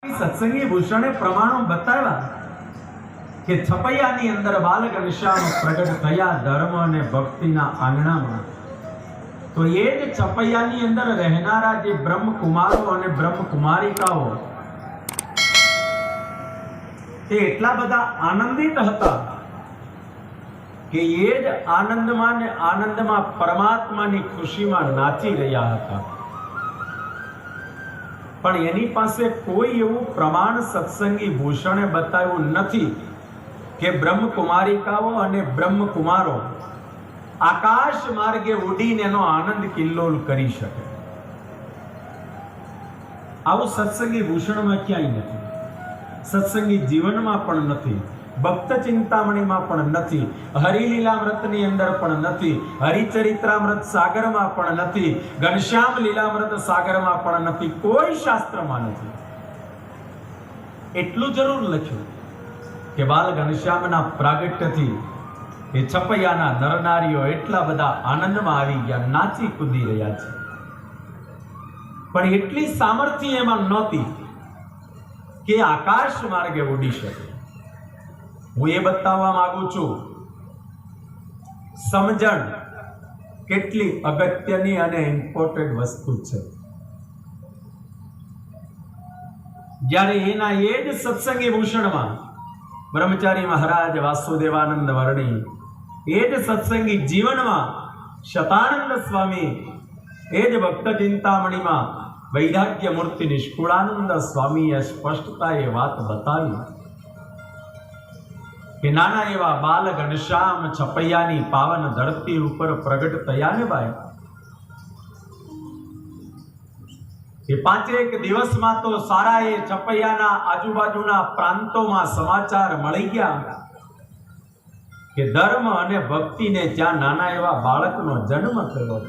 सत्संगी भूषणे प्रमाणों बताव्या कि छपैयानी अंदर बाल घनश्याम प्रगट थया धर्म अने भक्तिना आंगणामां। तो ये ज छपैयानी अंदर रहनारा जे ब्रह्म कुमारो अने ब्रह्म कुमारिकाओ ते एटला बधा आनंदित हता कि ये ज आनंदमां ने आनंदमां परमात्मानी खुशीमां नाची रह्या हता। पण एनी पासे कोई एवं प्रमाण सत्संगी भूषणे बताव्युं नथी के ब्रह्म कुमारिकाओ अने ब्रह्म कुमारो आकाश मार्गे उडीने एनो आनंद किल्लोल करी शके। आवुं सत्संगी भूषणमां क्यांय नथी, सत्संगी जीवनमां पण नथी, भक्त चिंतामणीमां पण नथी, हरिलीलामृतनी अंदर पण नथी, हरिचरित्रामृत सागरमां पण नथी, घनश्याम लीलामृत सागरमां पण नथी, कोई शास्त्रमां नथी। एटલું જરૂર લખ્યું કે બાલ ઘનશ્યામના પ્રાગટ્યથી એ છપૈયાના નરનારીઓ એટલા બધા આનંદમાં આવી ગયા, નાચી કૂદી રહ્યા છે। પણ એટલી સામર્થ્ય એમાં નહોતી કે આકાશ માર્ગે ઉડી શકે। હું એ બતાવવા માંગુ છું સમજણ કેટલી અગત્યની અને ઇમ્પોર્ટન્ટ વસ્તુ છે। જ્યારે એના એ જ સત્સંગી ભૂષણમાં બ્રહ્મચારી મહારાજ વાસુદેવાનંદ વર્ણી એ જ સત્સંગી જીવનમાં શતાનંદ સ્વામી એ જ ભક્ત ચિંતામણીમાં વૈરાગ્ય મૂર્તિ નિષ્કુળાનંદ સ્વામીએ સ્પષ્ટતાએ વાત બતાવી કે નાના એવા બાલ ઘનશ્યામ છપૈયાની પાવન ધરતી ઉપર પ્રગટ થયા ને ભાઈ, એ પાંચેક દિવસમાં તો સારા એ છપૈયાના આજુબાજુના પ્રાંતોમાં સમાચાર મળી ગયા કે ધર્મ અને ભક્તિને ત્યાં નાના એવા બાળકનો જન્મ થયો।